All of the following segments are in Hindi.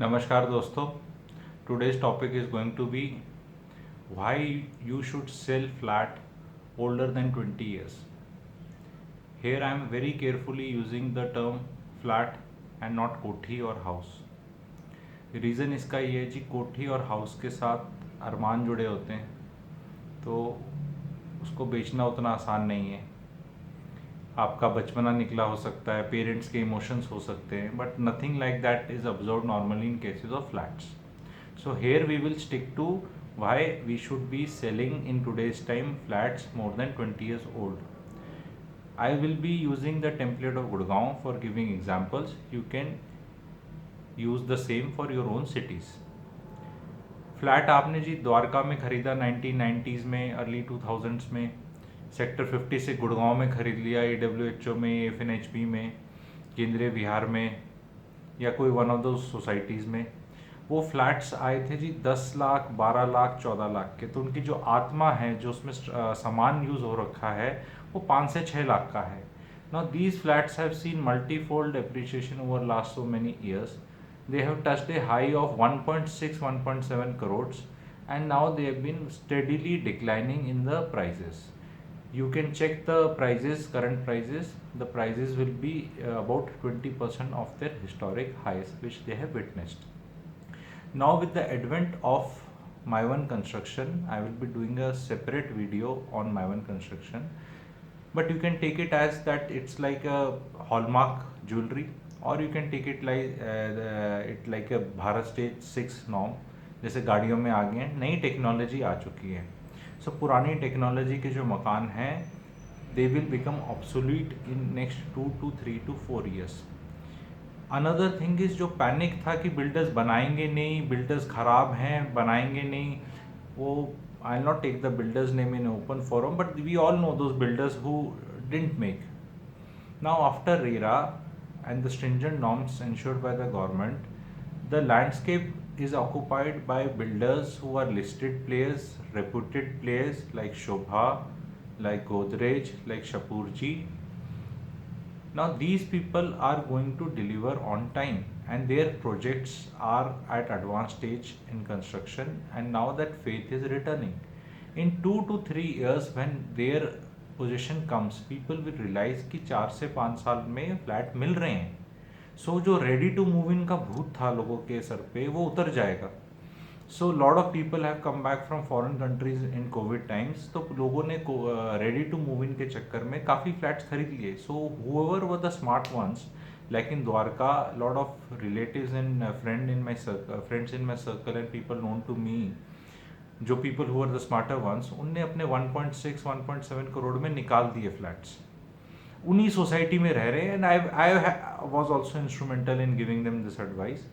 नमस्कार दोस्तों. Today's topic is going to be why you should sell flat older than 20 years. Here I am very carefully using the term flat and not कोठी और house. रीज़न इसका ये है जी, कोठी और हाउस के साथ अरमान जुड़े होते हैं, तो उसको बेचना उतना आसान नहीं है. आपका बचपना निकला हो सकता है, पेरेंट्स के इमोशंस हो सकते हैं, but nothing like that is observe normally in cases of flats. So here we will stick to why we should be selling in today's time flats more than 20 years old. I will be using the template of Gurgaon for giving examples. You can use the same for your own cities. Flat आपने जी द्वारका में ख़रीदा 1990s में, अर्ली 2000s में, सेक्टर 50 से गुड़गांव में ख़रीद लिया, AWHO में, FNHB में, केंद्रीय विहार में, या कोई वन ऑफ दो सोसाइटीज़ में. वो फ्लैट्स आए थे जी 10 लाख, 12 लाख, 14 लाख के. तो उनकी जो आत्मा है, जो उसमें सामान यूज़ हो रखा है, वो 5 से 6 लाख का है. Now these flats have seen multifold appreciation over last so many years. They have touched a high of 1.6, 1.7 crores, and now they have been steadily declining in the prices. You can check the prices, current prices. The prices will be about 20% of their historic highs which they have witnessed. Now with the advent of My1 Construction, I will be doing a separate video on My1 Construction, but you can take it as that it's like a hallmark jewelry, और you can take it like a Bharat stage 6 norm. जैसे गाड़ियों में आ गए हैं, नई टेक्नोलॉजी आ चुकी है. सो पुरानी टेक्नोलॉजी के जो मकान हैं, they will become obsolete in next 2 to 3 to 4 years. Another thing is, जो पैनिक था कि बिल्डर्स बनाएंगे नहीं, बिल्डर्स ख़राब हैं, बनाएंगे नहीं, वो I will not take the builders name in open forum, but we all know those builders who didn't make. Now after RERA and the stringent norms ensured by the government, the landscape is occupied by builders who are listed players, reputed players like Shobha, like Godrej, like Shapurji. Now these people are going to deliver on time, and their projects are at advanced stage in construction, and now that faith is returning. In 2 to 3 years, when their position comes, people will realise कि 4 से 5 साल में फ्लैट मिल रहे हैं. सो जो रेडी टू मूव इन का भूत था लोगों के सर पे, वो उतर जाएगा. So lot of people have come back from foreign countries in Covid times. तो लोगों ने रेडी टू मूव इन के चक्कर में काफ़ी फ्लैट्स खरीद लिए. So however were the smart ones, like in Dwarka, lot of relatives and friends in my circle and people known to me, जो people who are the smarter ones, उनने अपने 1.6, 1.7 करोड़ में निकाल दिए फ्लैट्स. उन्हीं सोसाइटी में रह रहे हैं, and I was also instrumental in giving them this advice.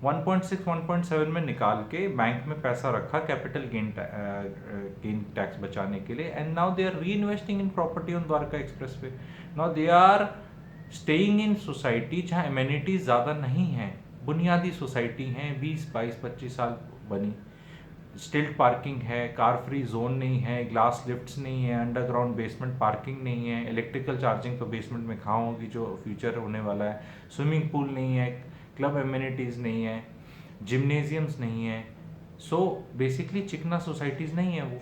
1.6, 1.7 में निकाल के बैंक में पैसा रखा कैपिटल गेन टैक्स बचाने के लिए, and now they are reinvesting in property on Dwarka express way. Now they are staying in society जहाँ एमेनिटीज ज़्यादा नहीं हैं, बुनियादी सोसाइटी हैं, 20, 22, 25 साल बनी. स्टिल्ट पार्किंग है, कार फ्री जोन नहीं है, ग्लास लिफ्ट्स नहीं है, अंडरग्राउंड बेसमेंट पार्किंग नहीं है, इलेक्ट्रिकल चार्जिंग तो बेसमेंट में कहाँ होगी जो फ्यूचर होने वाला है, स्विमिंग पूल नहीं है, क्लब एमिनिटीज़ नहीं है, जिम्नेजियम्स नहीं है. सो बेसिकली चिकना सोसाइटीज़ नहीं है वो,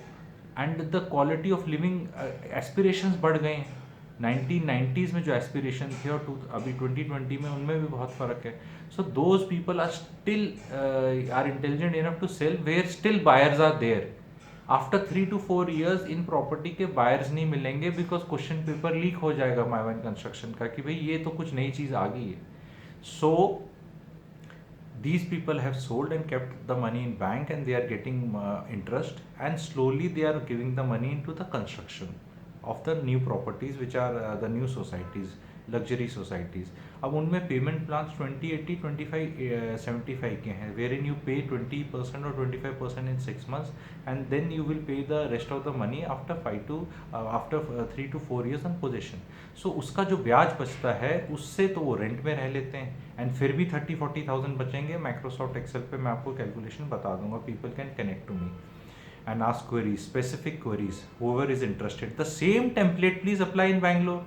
and the quality of living aspirations बढ़ गए हैं. 1990s में जो एस्पिरेशन थे और अभी 2020 में, उनमें भी बहुत फ़र्क है. So those people are still are intelligent enough to sell, where still buyers are there. After 3 to 4 years in property के बायर्स नहीं मिलेंगे, बिकॉज क्वेश्चन पेपर लीक हो जाएगा My1 कंस्ट्रक्शन का कि भाई ये तो कुछ नई चीज़ आ गई है. सो these people have sold and kept the money in bank, and they are getting interest, and slowly they are giving the money into the construction of the new properties which are the new societies, luxury societies. अब उनमें पेमेंट प्लान्स 20, 80, 25, 75 के हैं, wherein you pay 20% or 25% in 6 months, and then you will pay the rest of the money after 3 to 4 years on possession. So उसका जो ब्याज बचता है, उससे तो वो रेंट में रह लेते हैं, एंड फिर भी 30-40,000 बचेंगे. माइक्रोसॉफ्ट एक्सेल पे मैं आपको कैलकुलेशन बता दूंगा. People can connect to me and ask queries, specific queries, whoever is interested. The same template please apply in Bangalore,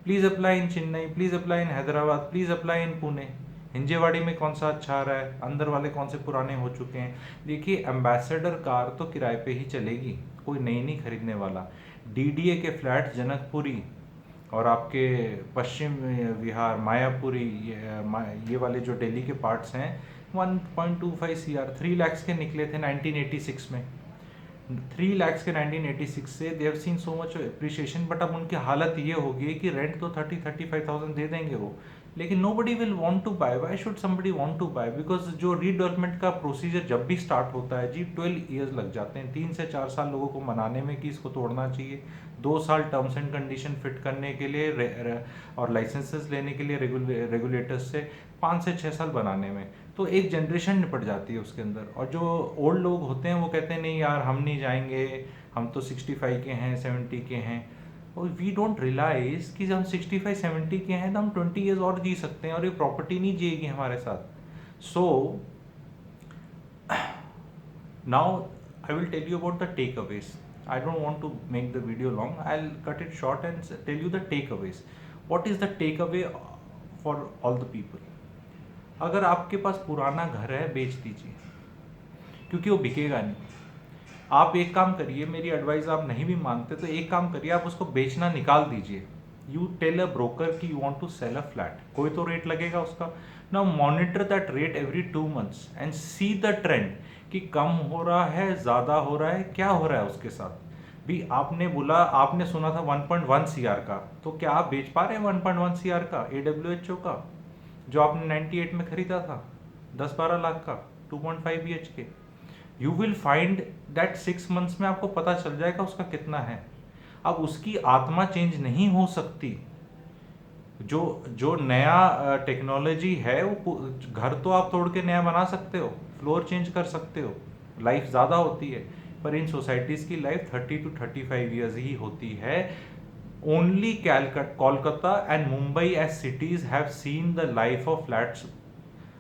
please apply in Chennai, please apply in Hyderabad, please apply in Pune. Hinjewadi में कौन सा अच्छा आ रहा है, अंदर वाले कौन से पुराने हो चुके हैं। देखिए एम्बेसडर कार तो किराए पे ही चलेगी, कोई नई नहीं खरीदने वाला। डीडीए के फ्लैट जनकपुरी और आपके पश्चिम विहार मायापुरी, ये वाले जो दिल्ली के पार्ट्स हैं 1.25 CR 3 लाख के निकले थे 1986 में। 3 लाख के 1986 से they have seen so much appreciation, but अब उनकी हालत ये होगी कि रेंट तो 30-35,000 दे देंगे वो, लेकिन nobody will want to buy. Why should somebody want to buy? Because जो रीडेवलपमेंट का प्रोसीजर जब भी स्टार्ट होता है जी 12 ईयर्स लग जाते हैं, 3 से 4 साल लोगों को मनाने में कि इसको तोड़ना चाहिए, 2 साल टर्म्स एंड कंडीशन फिट करने के लिए और लाइसेंसेस लेने के लिए रेगुलेटर्स से, 5 से 6 साल बनाने में, तो एक जनरेशन निपट जाती है उसके अंदर। और जो ओल्ड लोग होते हैं वो कहते हैं नहीं यार हम नहीं जाएंगे, हम तो 65 के हैं 70 के हैं। और वी डोंट रियलाइज कि जब हम 65-70 के हैं तो हम 20 ईयर्स और जी सकते हैं और ये प्रॉपर्टी नहीं जिएगी हमारे साथ। So now I will tell you about the takeaways. I don't want to make the video long. I'll cut it short and tell you the takeaways. What is the takeaway for all the people? अगर आपके पास पुराना घर है बेच दीजिए, क्योंकि वो बिकेगा नहीं। आप एक काम करिए, मेरी एडवाइस आप नहीं भी मानते तो एक काम करिए, आप उसको बेचना निकाल दीजिए। यू टेल अ ब्रोकर कि you want to sell a flat, कोई तो रेट लगेगा उसका। Now monitor that rate every 2 months and see the trend कि कम हो रहा है, ज़्यादा हो रहा है, क्या हो रहा है उसके साथ भी। आपने बोला, आपने सुना था 1.1 CR का, तो क्या आप बेच पा रहे हैं 1.1 CR का AWHO का जो आपने 98 में खरीदा था 10-12 लाख का 2.5 BHK? You will find that 6 months में आपको पता चल जाएगा उसका कितना है। अब उसकी आत्मा चेंज नहीं हो सकती। जो जो नया टेक्नोलॉजी है वो घर तो आप तोड़ के नया बना सकते हो, फ्लोर चेंज कर सकते हो, लाइफ ज़्यादा होती है, पर इन सोसाइटीज़ की लाइफ 30 to 35 ईयर्स ही होती है। Only Kolkata and Mumbai as cities have seen the life of flats.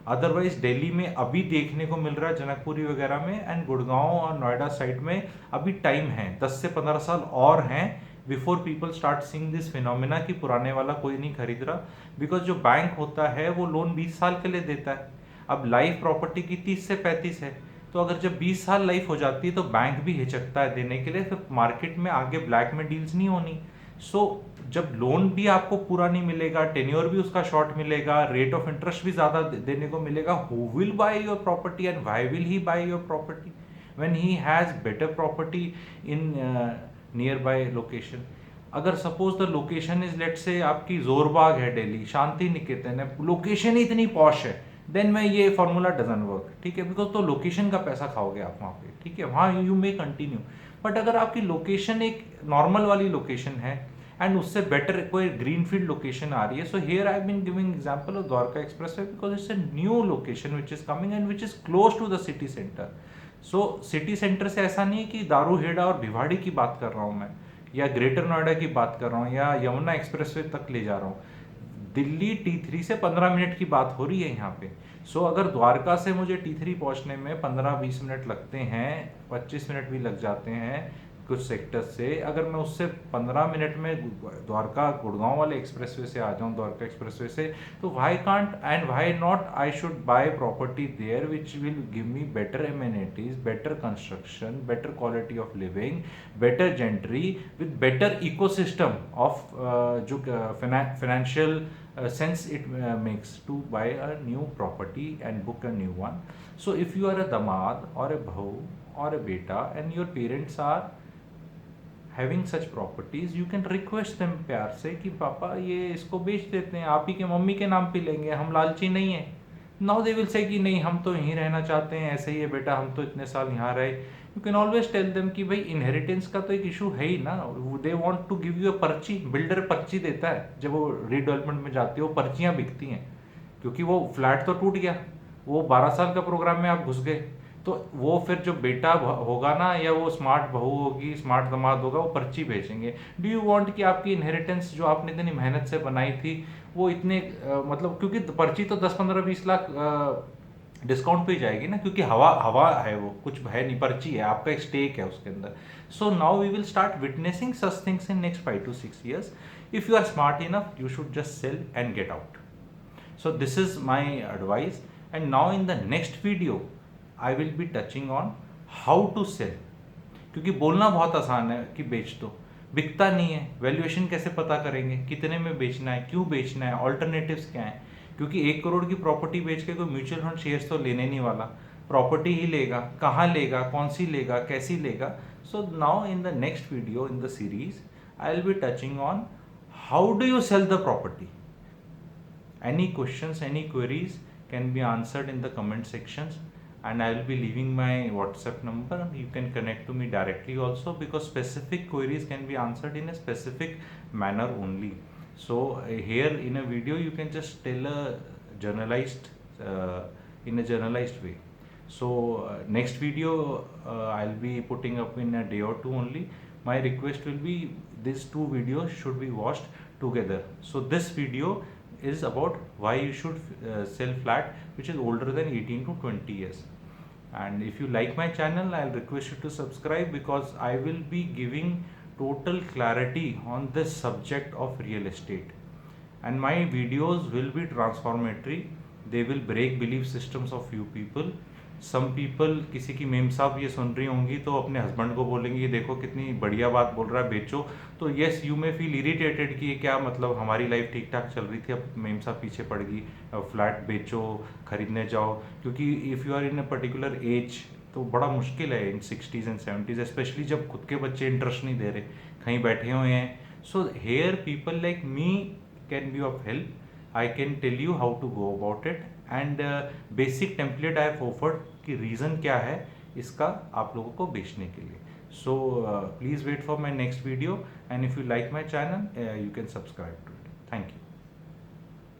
Otherwise Delhi में अभी देखने को मिल रहा है जनकपुरी वगैरह में, एंड गुड़गांव और नोएडा साइड में अभी टाइम है, 10 से 15 साल और हैं before people start seeing this phenomena कि पुराने वाला कोई नहीं खरीद रहा। बिकॉज जो बैंक होता है वो लोन 20 साल के लिए देता है। अब लाइफ प्रॉपर्टी की 30 से 35 है, तो अगर जब 20 साल लाइफ हो जाती है तो बैंक भी हिचकता है देने के लिए, फिर मार्केट में आगे ब्लैक में डील्स नहीं होनी। सो जब लोन भी आपको पूरा नहीं मिलेगा, टेन्योर भी उसका शॉर्ट मिलेगा, रेट ऑफ इंटरेस्ट भी ज़्यादा देने को मिलेगा, who will buy your property and why will he buy your property when he has better property in nearby location? अगर suppose the location is let say आपकी जोरबाग है दिल्ली, शांति निकेतन है, लोकेशन ही इतनी पॉश है, देन मैं ये फॉर्मूला डजन वर्क, ठीक है, बिकॉज तो लोकेशन का पैसा खाओगे आप वहाँ पे, ठीक है, वहाँ यू मे कंटिन्यू। बट अगर आपकी लोकेशन एक नॉर्मल वाली लोकेशन है एंड उससे बेटर कोई ग्रीनफील्ड लोकेशन आ रही है, so here I been giving example of Dwarka expressway because it's a new location which is coming and which is close to the city centre. So city centre से ऐसा नहीं है कि दारूहेड़ा और भिवाड़ी की बात कर रहा हूँ मैं, या ग्रेटर नोएडा की बात कर रहा हूँ, या यमुना एक्सप्रेसवे तक ले जा रहा हूँ। दिल्ली T3 से 15 मिनट की बात हो रही है यहाँ पे। सो अगर द्वारका से मुझे T3 पहुँचने में 15-20 मिनट लगते हैं, 25 मिनट भी लग जाते हैं कुछ सेक्टर से, अगर मैं उससे 15 मिनट में द्वारका गुड़गांव वाले एक्सप्रेसवे से आ जाऊँ, द्वारका एक्सप्रेसवे से, तो why can't and why not I should buy property there which will give me better amenities, better construction, better quality of living, better gentry with better ecosystem of जो financial sense it makes to buy a new property and book a new one. So if you are a damad or a bhau or a beta and your parents are having such properties, you can request them प्यार से कि पापा ये इसको बेच देते हैं, आप ही के मम्मी के नाम पे लेंगे, हम लालची नहीं है। नाउ दे विल से कि नहीं हम तो यहीं रहना चाहते हैं, ऐसे ही है बेटा, हम तो इतने साल यहाँ रहे। You can always tell them कि भाई इनहेरिटेंस का तो एक इशू है ही ना, they want to give you a पर्ची, बिल्डर पर्ची देता है जब वो रीडेवलपमेंट में जाती है, वो पर्चियाँ बिकती हैं, क्योंकि वो फ्लैट तो टूट गया, वो 12 साल का प्रोग्राम में आप घुस गए, तो वो फिर जो बेटा होगा ना, या वो स्मार्ट बहू होगी, स्मार्ट दामाद होगा, वो पर्ची बेचेंगे। डू यू वांट कि आपकी इनहेरिटेंस जो आपने इतनी मेहनत से बनाई थी वो इतने मतलब, क्योंकि पर्ची तो 10-15-20 लाख डिस्काउंट पे जाएगी ना, क्योंकि हवा हवा है, वो कुछ है नहीं, पर्ची है, आपका एक स्टेक है उसके अंदर। So now we will start witnessing such things in next 5 to 6 years. If you are smart enough, you should just sell and get out. So this is my advice. And now in the next video I will be touching on how to sell. क्योंकि बोलना बहुत आसान है कि बेच दो, बिकता नहीं है, वैल्यूएशन कैसे पता करेंगे, कितने में बेचना है, क्यों बेचना है, ऑल्टरनेटिव्स क्या है, क्योंकि 1 करोड़ की प्रॉपर्टी बेच के कोई म्यूचुअल फंड शेयर्स तो लेने नहीं वाला, प्रॉपर्टी ही लेगा, कहाँ लेगा, कौन सी लेगा, कैसी लेगा. So now in the next video in the series I will be touching on how do you sell the property. Any questions, any queries can be answered in the comment sections, and I will be leaving my WhatsApp number. You can connect to me directly also, because specific queries can be answered in a specific manner only. So here in a video you can just tell a generalized in a generalized way. So next video I'll be putting up in a day or two only. My request will be these two videos should be watched together. So this video is about why you should sell flat which is older than 18 to 20 years. And if you like my channel, I'll request you to subscribe, because I will be giving total clarity on this subject of real estate, and my videos will be transformatory. They will break belief systems of few people. Some people, किसी की मेम साहब ये सुन रही होंगी तो अपने हस्बैंड को बोलेंगे ये देखो कितनी बढ़िया बात बोल रहा है, बेचो. तो yes, you may feel irritated कि ये क्या मतलब, हमारी लाइफ ठीक ठाक चल रही थी, अब मेम साहब पीछे पड़ गई, फ्लैट बेचो, खरीदने जाओ. क्योंकि if you are in a particular age तो बड़ा मुश्किल है इन 60s एंड 70s, स्पेशली जब खुद के बच्चे इंटरेस्ट नहीं दे रहे, कहीं बैठे हुए हैं. So here people like me can be of help. I can tell you how to go about it, and basic template I have offered कि reason क्या है इसका आप लोगों को बेचने के लिए. So please wait for my next video, and if you like my channel you can subscribe to it. Thank you.